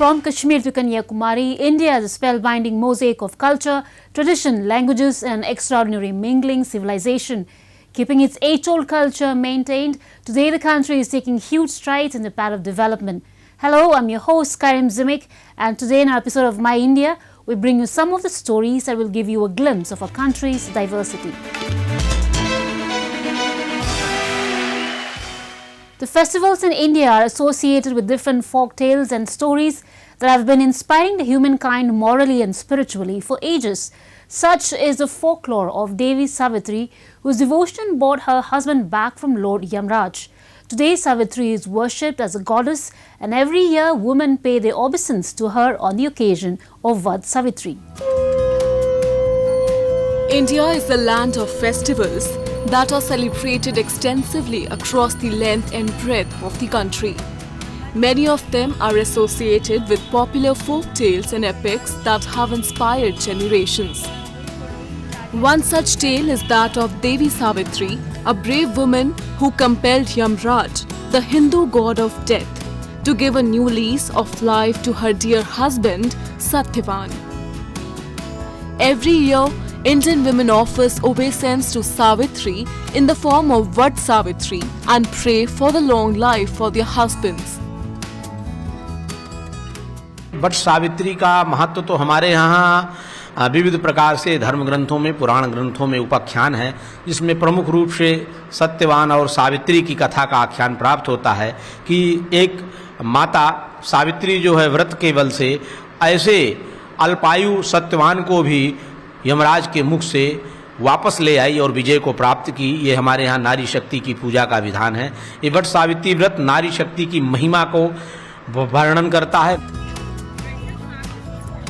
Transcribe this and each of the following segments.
From Kashmir to Kanyakumari, India is a spellbinding mosaic of culture, tradition, languages and extraordinary mingling civilization. Keeping its age-old culture maintained, today the country is taking huge strides in the path of development. Hello, I'm your host Karim Zimik, and today in our episode of My India, we bring you some of the stories that will give you a glimpse of our country's diversity. The festivals in India are associated with different folk tales and stories that have been inspiring the humankind morally and spiritually for ages. Such is the folklore of Devi Savitri, whose devotion brought her husband back from Lord Yamraj. Today, Savitri is worshipped as a goddess, and every year women pay their obeisance to her on the occasion of Vad Savitri. India is a land of festivals that are celebrated extensively across the length and breadth of the country. Many of them are associated with popular folk tales and epics that have inspired generations. One such tale is that of Devi Savitri, a brave woman who compelled Yamraj, the Hindu god of death, to give a new lease of life to her dear husband, Satyavan. Every year, Indian women offers obeisance to Savitri in the form of Vad Savitri and pray for the long life for their husbands. Vat Savitri का महत्व तो हमारे यहाँ विविध प्रकार से धर्म ग्रंथों में, पुराण ग्रंथों में उपाख्यान है, जिसमें प्रमुख रूप से सत्यवान और सावित्री की कथा का आख्यान प्राप्त होता है कि एक माता सावित्री जो है व्रत के बल से ऐसे अल्पायु सत्यवान को भी यमराज के मुख से वापस ले आई और विजय को प्राप्त की। ये हमारे यहाँ नारी शक्ति की पूजा का विधान है। ये वट सावित्री व्रत नारी शक्ति की महिमा को वर्णन करता है।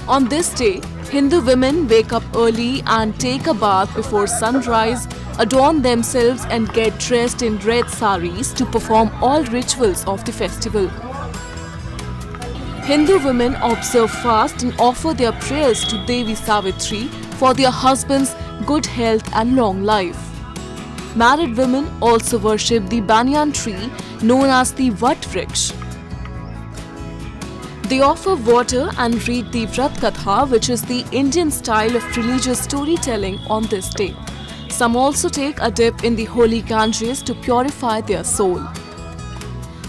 On this day, Hindu women wake up early and take a bath before sunrise, adorn themselves and get dressed in red saris to perform all rituals of the festival. Hindu women observe fast and offer their prayers to Devi Savitri for their husbands' good health and long life. Married women also worship the banyan tree known as the Vat Vriksh. They offer water and read the Vrat Katha, which is the Indian style of religious storytelling on this day. Some also take a dip in the holy Ganges to purify their soul.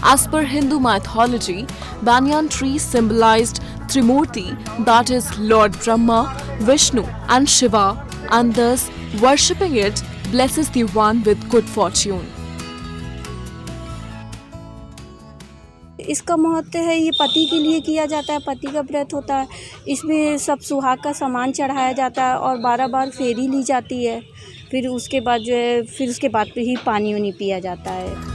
As per Hindu mythology, banyan tree symbolized Trimurti, that is Lord Brahma, Vishnu and Shiva, and thus worshipping it blesses the one with good fortune. इसका महत्व है, ये पति के लिए किया जाता है, पति का व्रत होता है। इसमें सब सुहाग का सामान चढ़ाया जाता है और 12 बार फेरी ली जाती है। फिर उसके बाद जो है उसके बाद ही पानी उनी पिया जाता है।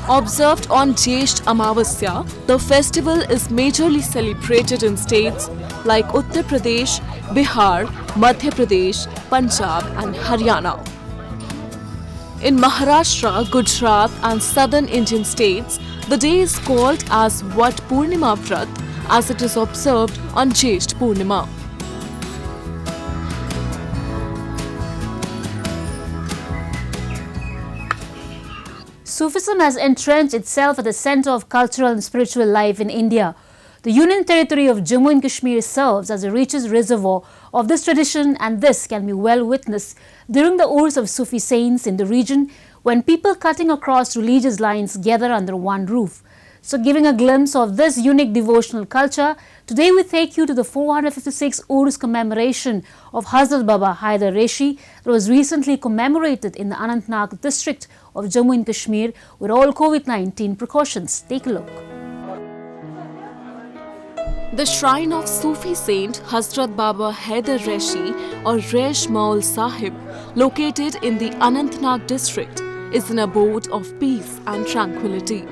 Observed on Jyesht Amavasya, the festival is majorly celebrated in states like Uttar Pradesh, Bihar, Madhya Pradesh, Punjab and Haryana. In Maharashtra, Gujarat and southern Indian states, the day is called as Vat Purnima Vrat as it is observed on Jyesht Purnima. Sufism has entrenched itself at the center of cultural and spiritual life in India. The Union Territory of Jammu and Kashmir serves as the richest reservoir of this tradition, and this can be well witnessed during the Urs of Sufi saints in the region, when people cutting across religious lines gather under one roof. So giving a glimpse of this unique devotional culture, today we take you to the 456 Urs commemoration of Hazrat Baba Haider Reshi that was recently commemorated in the Anantnag district of Jammu and Kashmir with all COVID-19 precautions. Take a look. The shrine of Sufi saint Hazrat Baba Haider Reshi or Resh Maul Sahib, located in the Anantnag district, is an abode of peace and tranquility.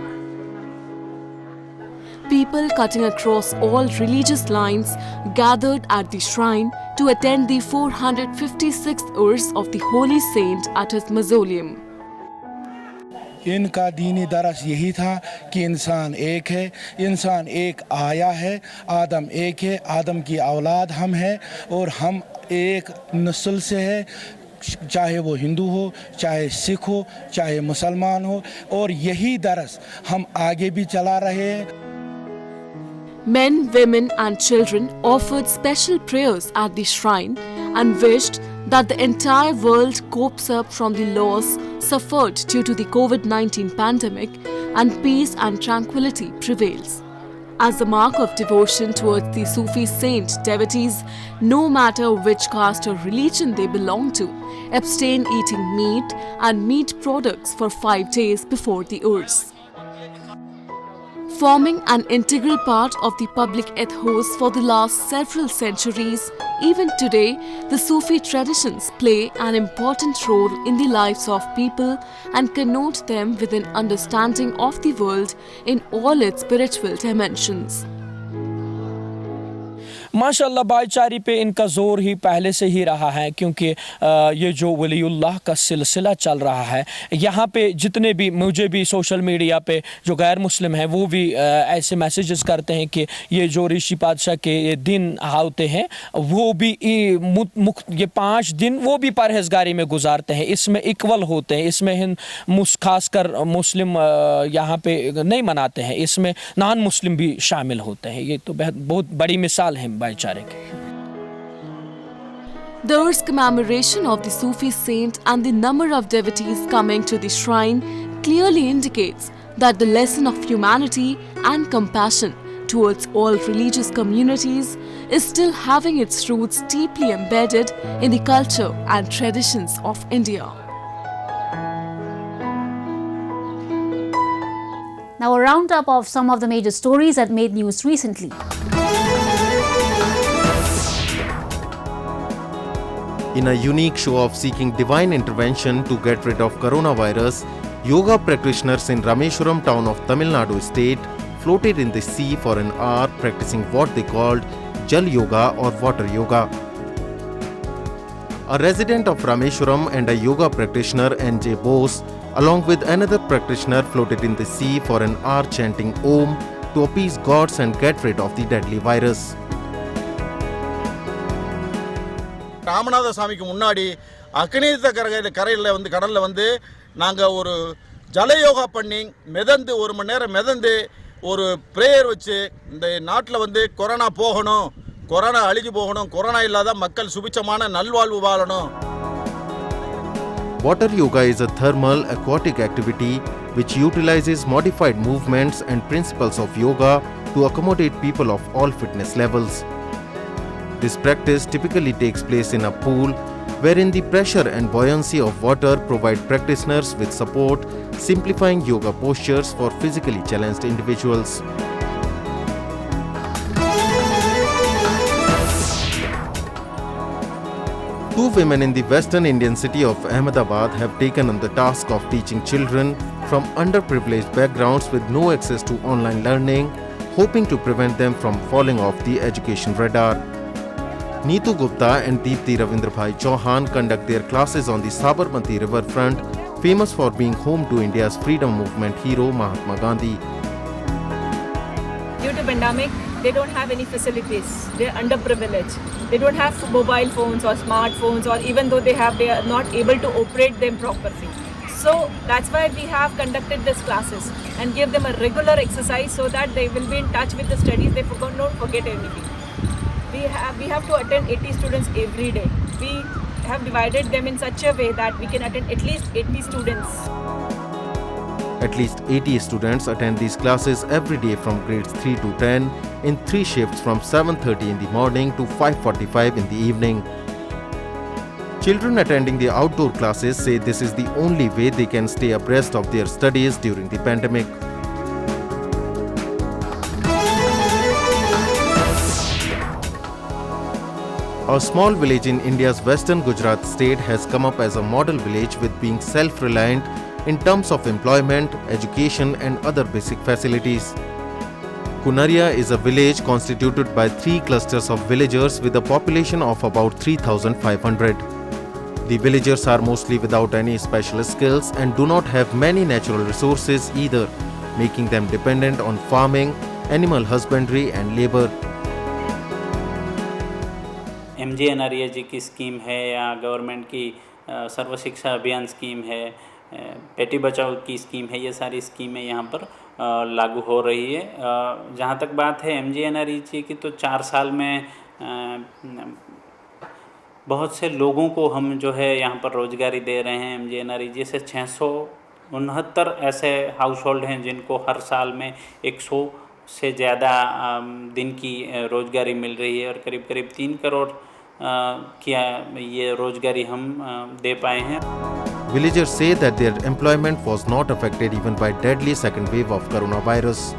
People cutting across all religious lines gathered at the shrine to attend the 456th Urs of the holy saint at his mausoleum. इनका दीनी दरस यही था कि इंसान एक है, इंसान एक आया है, आदम एक है, आदम की औलाद हम हैं और हम एक नस्ल से है, चाहे वो हिंदू हो, चाहे सिख हो, चाहे मुसलमान हो, और यही दरस हम आगे भी चला रहे हैं। Men, women and children offered special prayers at the shrine and wished that the entire world copes up from the loss suffered due to the COVID-19 pandemic and peace and tranquility prevails. As a mark of devotion towards the Sufi saint, devotees, no matter which caste or religion they belong to, abstain eating meat and meat products for 5 days before the Urs. Forming an integral part of the public ethos for the last several centuries, even today, the Sufi traditions play an important role in the lives of people and connote them with an understanding of the world in all its spiritual dimensions. माशाल्लाह भाईचारे पे इनका ज़ोर ही पहले से ही रहा है, क्योंकि ये जो वलीउल्लाह का सिलसिला चल रहा है, यहाँ पे जितने भी मुझे भी सोशल मीडिया पे जो गैर मुस्लिम हैं वो भी ऐसे मैसेजेस करते हैं कि ये जो ऋषि पातशाह के ये दिन होते हैं वो भी ये 5 दिन वो भी परहेजगारी में गुजारते हैं, इसमें इक्वल होते हैं, इसमें खासकर मुस्लिम यहाँ पे नहीं मनाते हैं, इसमें नॉन मुस्लिम भी शामिल होते हैं। ये तो बहुत बड़ी मिसाल है भाईचारे की। The Urs commemoration of the Sufi saint and the number of devotees coming to the shrine clearly indicates that the lesson of humanity and compassion towards all religious communities is still having its roots deeply embedded in the culture and traditions of India. Now a roundup of some of the major stories that made news recently. In a unique show of seeking divine intervention to get rid of coronavirus, yoga practitioners in Rameshwaram town of Tamil Nadu state floated in the sea for an hour practicing what they called Jal Yoga or Water Yoga. A resident of Rameshwaram and a yoga practitioner, N.J. Bose, along with another practitioner floated in the sea for an hour chanting Om to appease gods and get rid of the deadly virus. Ramanatha சாமிக்கு முன்னாடி அக்னித கரையில் கடலில் நாங்கள் ஒரு ஜலயோகா பண்ணி மிதந்து 1 மணி நேரம் மிதந்து ஒரு ப்ரேயர் வச்சு இந்த நாட்டில் கொரோனா போகணும், கொரோனா அழிஞ்சு போகணும், கொரோனா இல்லாத மக்கள் சுபிச்சமான நல்வாழ்வு வாழணும். Water yoga is a thermal aquatic activity which utilizes modified movements and principles of yoga to accommodate people of all fitness levels. This practice typically takes place in a pool wherein the pressure and buoyancy of water provide practitioners with support, simplifying yoga postures for physically challenged individuals. Two women in the western Indian city of Ahmedabad have taken on the task of teaching children from underprivileged backgrounds with no access to online learning, hoping to prevent them from falling off the education radar. Neetu Gupta and Deepti Ravindrabhai Chauhan conduct their classes on the Sabarmati riverfront, famous for being home to India's freedom movement hero Mahatma Gandhi. Due to pandemic, they don't have any facilities. They're underprivileged. They don't have mobile phones or smartphones, or even though they have, they are not able to operate them properly. So that's why we have conducted these classes and give them a regular exercise so that they will be in touch with the studies. They don't forget anything. We have to attend 80 students every day. We have divided them in such a way that we can attend at least 80 students. At least 80 students attend these classes every day from grades 3 to 10 in 3 shifts from 7:30 in the morning to 5:45 in the evening. Children attending the outdoor classes say this is the only way they can stay abreast of their studies during the pandemic. A small village in India's western Gujarat state has come up as a model village with being self-reliant in terms of employment, education and other basic facilities. Kunaria is a village constituted by 3 clusters of villagers with a population of about 3,500. The villagers are mostly without any special skills and do not have many natural resources either, making them dependent on farming, animal husbandry and labor. MGNREG की scheme है या government की सर्व शिक्षा अभियान scheme है, बेटी बचाओ की scheme है, ये सारी स्कीमें यहाँ पर लागू हो रही है। जहाँ तक बात है MGNREG की, तो 4 साल में बहुत से लोगों को हम जो है यहाँ पर रोजगारी दे रहे हैं। MGNREG से 669 ऐसे हाउस होल्ड हैं जिनको हर साल में 100 से ज़्यादा दिन की रोजगारी मिल रही है, और करीब करीब 3 करोड़ की ये रोजगारी हम दे पाए हैं। Villagers say that their employment was not affected even by deadly second wave of coronavirus.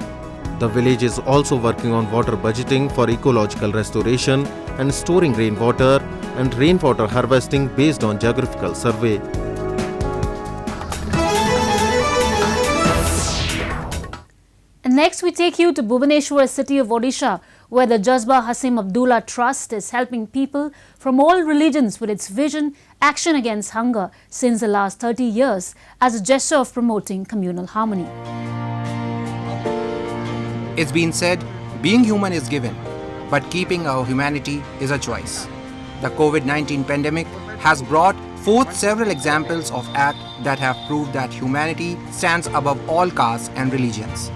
The village is also working on water budgeting for ecological restoration and storing rainwater and rainwater harvesting based on geographical survey. And next we take you to Bhubaneswar, city of Odisha, where the Jazba Hasim Abdullah Trust is helping people from all religions with its vision, action against hunger since the last 30 years as a gesture of promoting communal harmony. It's been said, being human is given, but keeping our humanity is a choice. The COVID-19 pandemic has brought forth several examples of acts that have proved that humanity stands above all castes and religions.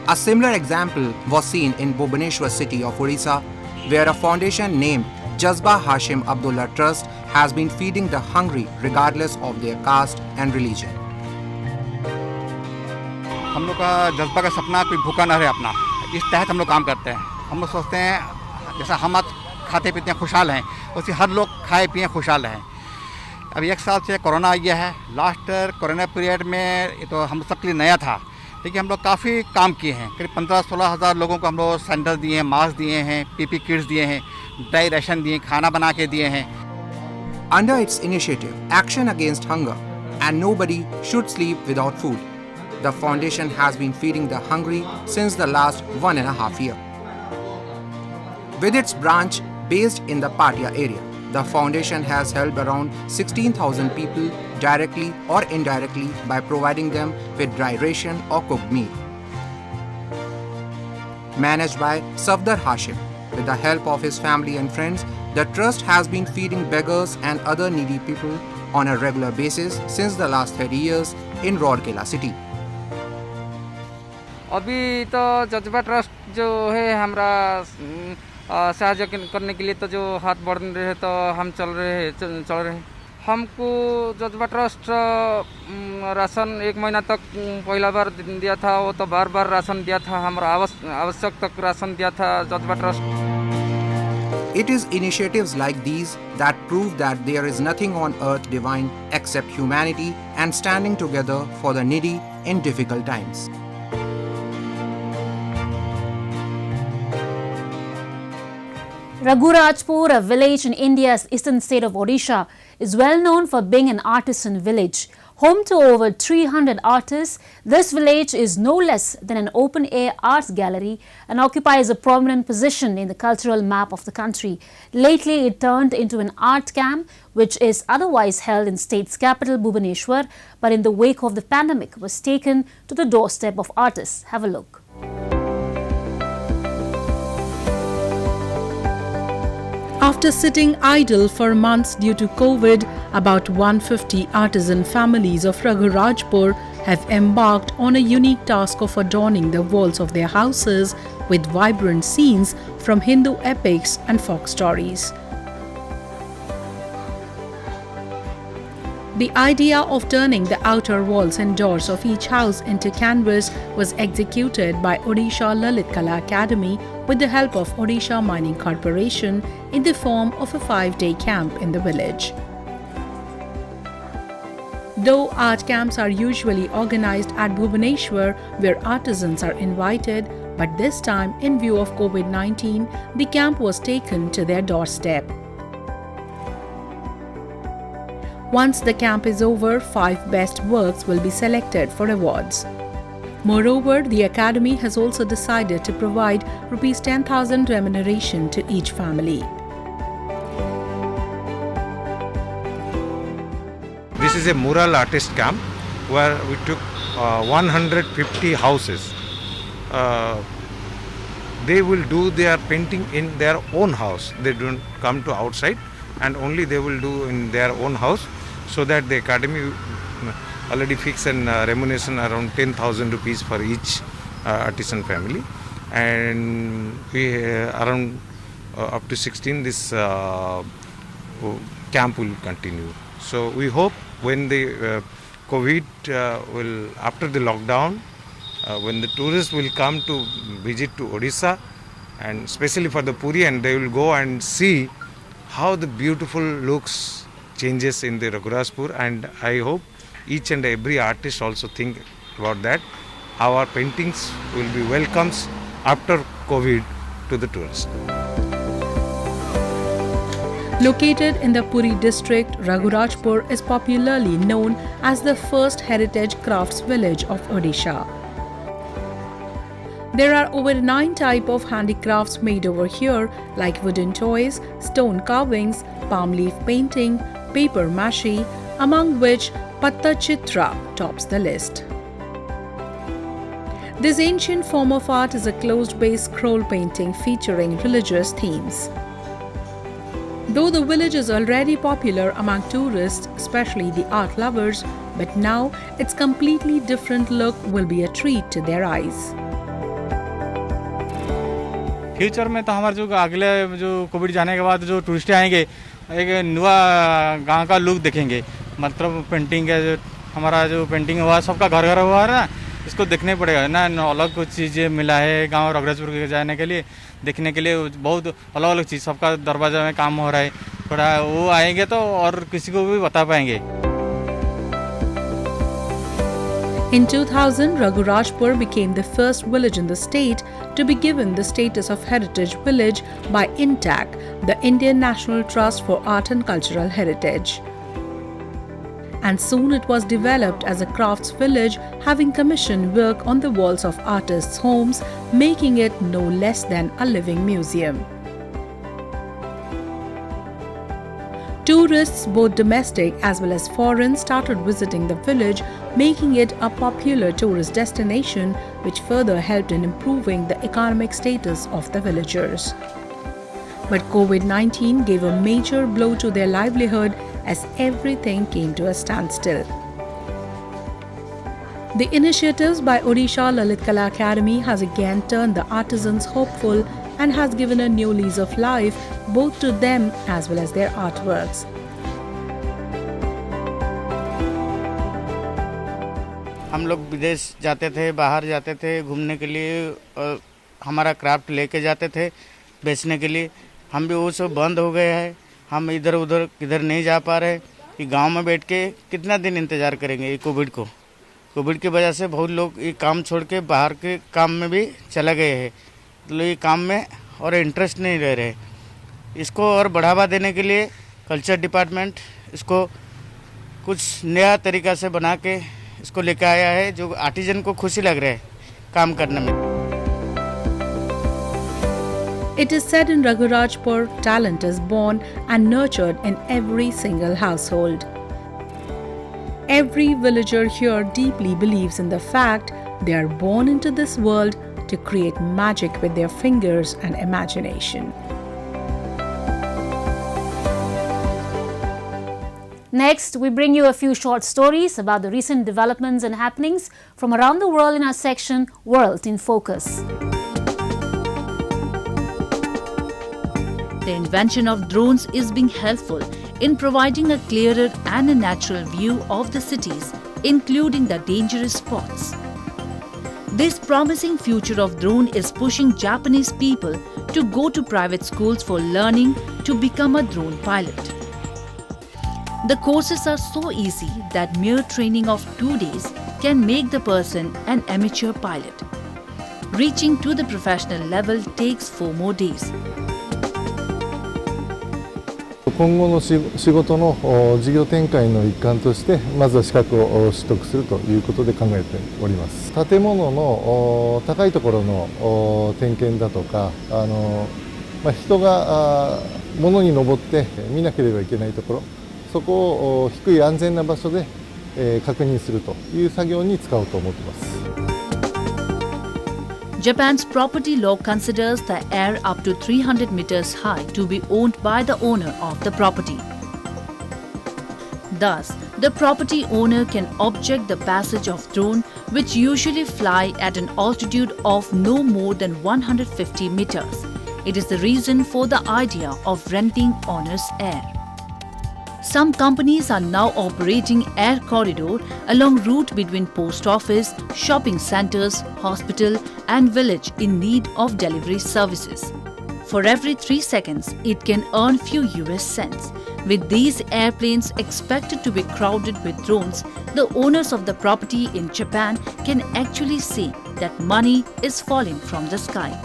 A similar example was seen in Bhubaneswar city of Odisha, where a foundation named Jazba Hasim Abdullah Trust has been feeding the hungry regardless of their caste and religion. हम लोग का जज्बा का सपना कोई भूखा न रहे अपना, इस तहत हम लोग काम करते हैं। हम लोग सोचते हैं जैसा हम खाते पीते हैं खुशहाल हैं, उसी हर लोग खाए पिए खुशहाल हैं। अब 1 साल से कोरोना आ गया है। लास्ट कोरोना पीरियड में तो हम सबके लिए नया था, लेकिन हम लोग काफ़ी काम किए हैं। करीब 15-16 हज़ार लोगों को हम लोग सैंडल दिए हैं, मास्क दिए हैं, PP किट्स दिए हैं, ड्राई राशन दिए, खाना बना के दिए हैं। Under its initiative, Action Against Hunger, and Nobody Should Sleep Without Food, the foundation has been feeding the hungry since the last 1.5 years. With its branch based in the Patia area, the foundation has helped around 16,000 people directly or indirectly by providing them with dry ration or cooked meal. Managed by Safdar Hashim, with the help of his family and friends, the trust has been feeding beggars and other needy people on a regular basis since the last 30 years in Rourkela city. अभी तो जज्बा trust जो है हमारा सहायता करने के लिए तो जो हाथ बढ़ रहे तो हम चल रहे हैं। हमको जज्बा ट्रस्ट राशन 1 महीना तक पहला बार दिया था, वो तो बार बार राशन दिया था, हमारा आवश्यक तक राशन दिया था जज्बा trust. It is initiatives like these that prove that there is nothing on earth divine except humanity and standing together for the needy in difficult times. Raghurajpur, a village in India's eastern state of Odisha, is well known for being an artisan village. Home to over 300 artists, this village is no less than an open-air arts gallery and occupies a prominent position in the cultural map of the country. Lately, it turned into an art camp, which is otherwise held in state's capital, Bhubaneswar, but in the wake of the pandemic, was taken to the doorstep of artists. Have a look. After sitting idle for months due to COVID, about 150 artisan families of Raghurajpur have embarked on a unique task of adorning the walls of their houses with vibrant scenes from Hindu epics and folk stories. The idea of turning the outer walls and doors of each house into canvas was executed by Odisha Lalit Kala Academy with the help of Odisha Mining Corporation in the form of a 5-day camp in the village. Though art camps are usually organized at Bhubaneswar, where artisans are invited, but this time, in view of COVID-19, the camp was taken to their doorstep. Once the camp is over, 5 best works will be selected for awards. Moreover, the Academy has also decided to provide Rs 10,000 remuneration to each family. This is a mural artist camp where we took 150 houses. They will do their painting in their own house. They don't come to outside, and only they will do in their own house, so that the academy already fixed an remuneration around 10,000 rupees for each artisan family, and we around up to 16 this camp will continue. So we hope when the COVID will, after the lockdown, when the tourists will come to visit to Odisha, and especially for the Puri, and they will go and see how the beautiful looks changes in the Raghurajpur, and I hope each and every artist also think about that. Our paintings will be welcomes after COVID to the tourists. Located in the Puri district, Raghurajpur is popularly known as the first heritage crafts village of Odisha. There are over 9 types of handicrafts made over here, like wooden toys, stone carvings, palm leaf painting, paper mache, among which Pattachitra tops the list. This ancient form of art is a closed-base scroll painting featuring religious themes. Though the village is already popular among tourists, especially the art lovers, but now its completely different look will be a treat to their eyes. Future में तो हमारे जो अगले जो Covid जाने के बाद जो टूरिस्ट आएंगे एक नया गांव का लुक देखेंगे, मतलब पेंटिंग का जो हमारा जो पेंटिंग हुआ सबका घर घर हुआ है ना, इसको देखने पड़ेगा ना, अलग कुछ चीज़ें मिला है गांव रघुराजपुर के जाने के लिए, देखने के लिए बहुत अलग अलग चीज़, सबका दरवाजा में काम हो रहा है, थोड़ा वो आएंगे तो और किसी को भी बता पाएंगे. In 2000, Raghurajpur became the first village in the state to be given the status of Heritage Village by INTAC, the Indian National Trust for Art and Cultural Heritage. And soon it was developed as a crafts village, having commissioned work on the walls of artists' homes, making it no less than a living museum. Tourists, both domestic as well as foreign, started visiting the village, making it a popular tourist destination, which further helped in improving the economic status of the villagers. But COVID-19 gave a major blow to their livelihood as everything came to a standstill. The initiatives by Odisha Lalit Kala Academy has again turned the artisans hopeful and has given a new lease of life both to them as well as their artworks. हम लोग विदेश जाते थे, बाहर जाते थे घूमने के लिए, हमारा क्राफ्ट लेके जाते थे बेचने के लिए, हम भी वो सब बंद हो गए हैं. हम इधर उधर किधर नहीं जा पा रहे कि गांव में बैठ के कितना दिन इंतज़ार करेंगे ये कोविड की वजह से बहुत लोग ये काम छोड़ के बाहर के काम में भी चले गए हैं, तो ये काम में और इंटरेस्ट नहीं रह रहे. इसको और बढ़ावा देने के लिए कल्चर डिपार्टमेंट इसको कुछ नया तरीका से बना के इसको लेकर आया है, जो आर्टिजन को खुशी लग रहा है काम करने में. It is said in Raghurajpur, talent is born and nurtured in every single household. Every villager here deeply believes in the fact they are born into this world to create magic with their fingers and imagination. Next, we bring you a few short stories about the recent developments and happenings from around the world in our section World in Focus. The invention of drones is being helpful in providing a clearer and a natural view of the cities, including the dangerous spots. This promising future of drone is pushing Japanese people to go to private schools for learning to become a drone pilot. The courses are so easy that mere training of 2 days can make the person an amateur pilot. Reaching to the professional level takes 4 more days. 今後の仕事の事業展開の一環としてまずは資格を取得するということで考えております。建物の高いところの点検だとか人が物に登って見なければいけないところ、そこを低い安全な場所で確認するという作業に使おうと思っています。 Japan's property law considers the air up to 300 meters high to be owned by the owner of the property. Thus, The property owner can object the passage of drone, which usually fly at an altitude of no more than 150 meters. It is the reason for the idea of renting owner's air. Some companies are now operating air corridor along route between post office, shopping centers, hospital and village in need of delivery services. For every 3 seconds, it can earn few US cents. With these airplanes expected to be crowded with drones, the owners of the property in Japan can actually see that money is falling from the sky.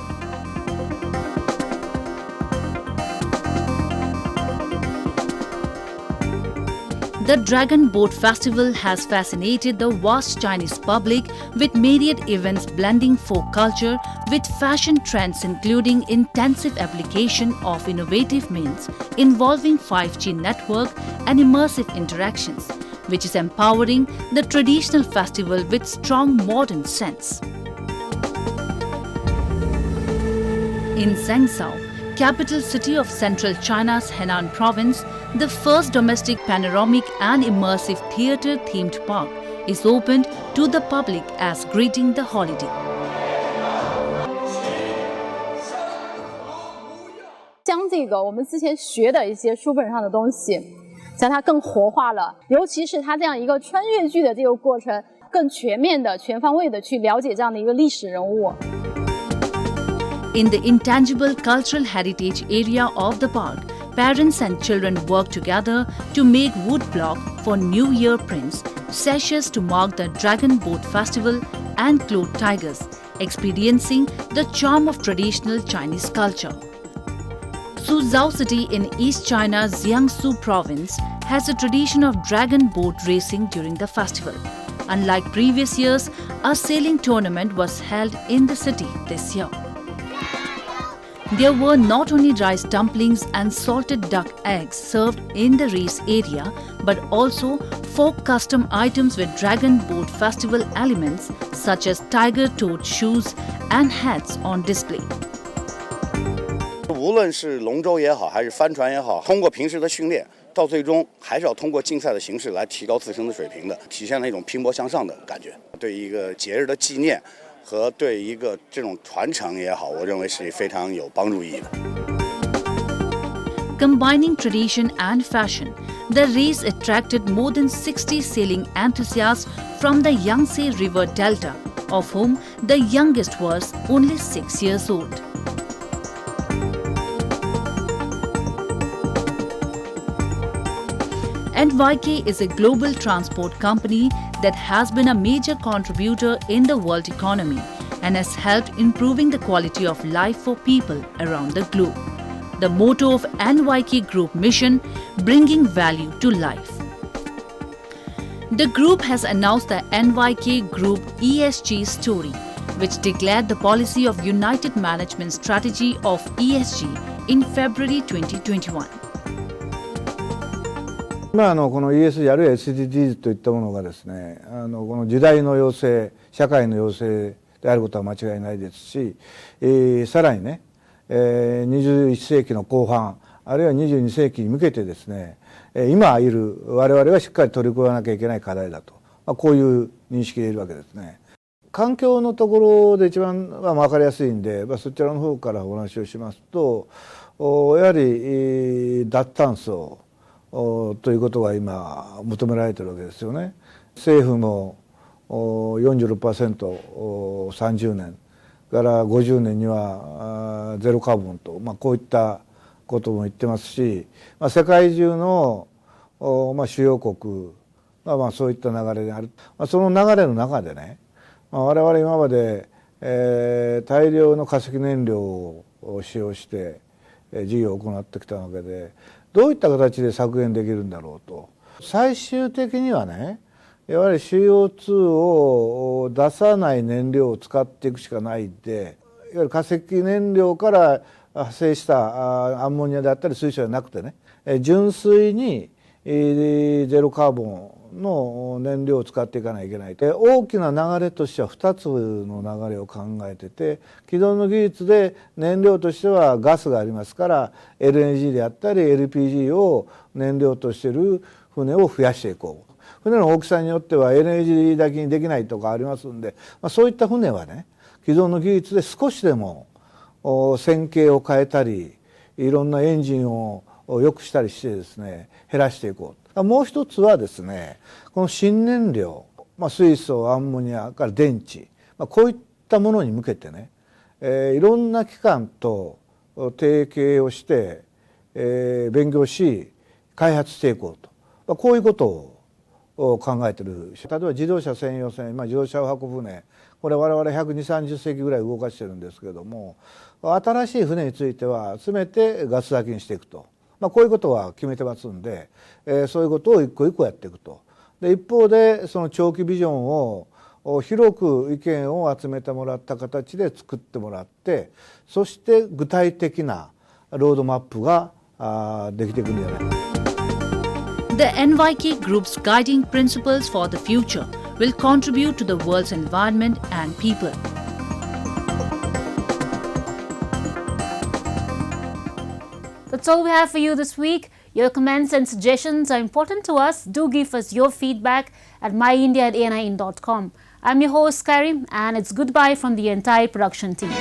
The Dragon Boat Festival has fascinated the vast Chinese public with myriad events blending folk culture with fashion trends, including intensive application of innovative means involving 5G network and immersive interactions, which is empowering the traditional festival with strong modern sense. In Zhengzhou, capital city of central China's Henan province, the first domestic panoramic and immersive theatre-themed park is opened to the public as greeting the holiday. 将这个我们之前学的一些书本上的东西，将它更活化了，尤其是它这样一个穿越剧的这个过程，更全面的、全方位的去了解这样的一个历史人物。 In the intangible cultural heritage area of the park, parents and children work together to make wood block for New Year prints, sashes to mark the Dragon Boat Festival and clothed tigers, experiencing the charm of traditional Chinese culture. Suzhou city in East China's Jiangsu province has a tradition of dragon boat racing during the festival. Unlike previous years, a sailing tournament was held in the city this year. There were not only rice dumplings and salted duck eggs served in the race area, but also folk custom items with Dragon Boat Festival elements such as tiger-toed shoes and hats on display. 无论是龙舟也好，还是帆船也好，通过平时的训练，到最终还是要通过竞赛的形式来提高自身的水平的，体现了一种拼搏向上的感觉。对一个节日的纪念。 和对一个这种传承也好，我认为是非常有帮助意义的。 Combining tradition and fashion, the race attracted more than 60 sailing enthusiasts from the Yangtze River Delta, of whom the youngest was only 6 years old. NYK is a global transport company that has been a major contributor in the world economy and has helped improving the quality of life for people around the globe. The motto of NYK Group mission, bringing value to life. The group has announced the NYK Group ESG story, which declared the policy of United Management Strategy of ESG in February 2021. この ESG あるいは SDGs といったものがですね、この時代の要請、社会の要請であることは間違いないですし、さらにね、21世紀の後半、あるいは22世紀に向けてですね、今いる我々がしっかり取り組まなきゃいけない課題だと、こういう認識でいるわけですね。環境のところで一番分かりやすいんで、そちらの方からお話をしますと、やはり脱炭素ということが今求められているわけですよね。政府も 46% 30年から50年にはゼロカーボンと、こういったことも言ってますし、世界中の主要国がそういった流れである。その流れの中でね、我々今まで大量の化石燃料を使用して事業を行ってきたわけで、どういった形で削減できるんだろうと。最終的にはね、やはり CO2 を出さない燃料を使っていくしかないんで、いわゆる化石燃料から発生したアンモニアであったり水素じゃなくてね、純粋にゼロカーボンの燃料を使っていかないといけない。大きな流れとしては2つの流れを考えてて、既存の技術で燃料としてはガスがありますから LNG であったり LPG を燃料としている船を増やしていこう。船の大きさによっては LNG だけにできないとかありますんで、そういった船はね、既存の技術で少しでも線形を変えたり、いろんなエンジンを良くしたりしてですね、減らしていこう。もう一つはですね、この新燃料、水素、アンモニアから電池、こういったものに向けてね、いろんな機関と提携をして、勉強し開発していこうと、こういうことを考えている。例えば自動車専用船、自動車を運ぶ船、これ我々120、30隻ぐらい動かしてるんですけれども、新しい船については全てガス炊きにしていくと、こういうことは決めてますんで、そういうことを一個一個やっていくと。で一方でその長期ビジョンを広く意見を集めてもらった形で作ってもらって、そして具体的なロードマップができていくんじゃないか。The NYK Group's guiding principles for the future will contribute to the world's environment and people. That's all we have for you this week. Your comments and suggestions are important to us. Do give us your feedback at myindia@anin.com. I'm your host, Karim, and it's goodbye from the entire production team.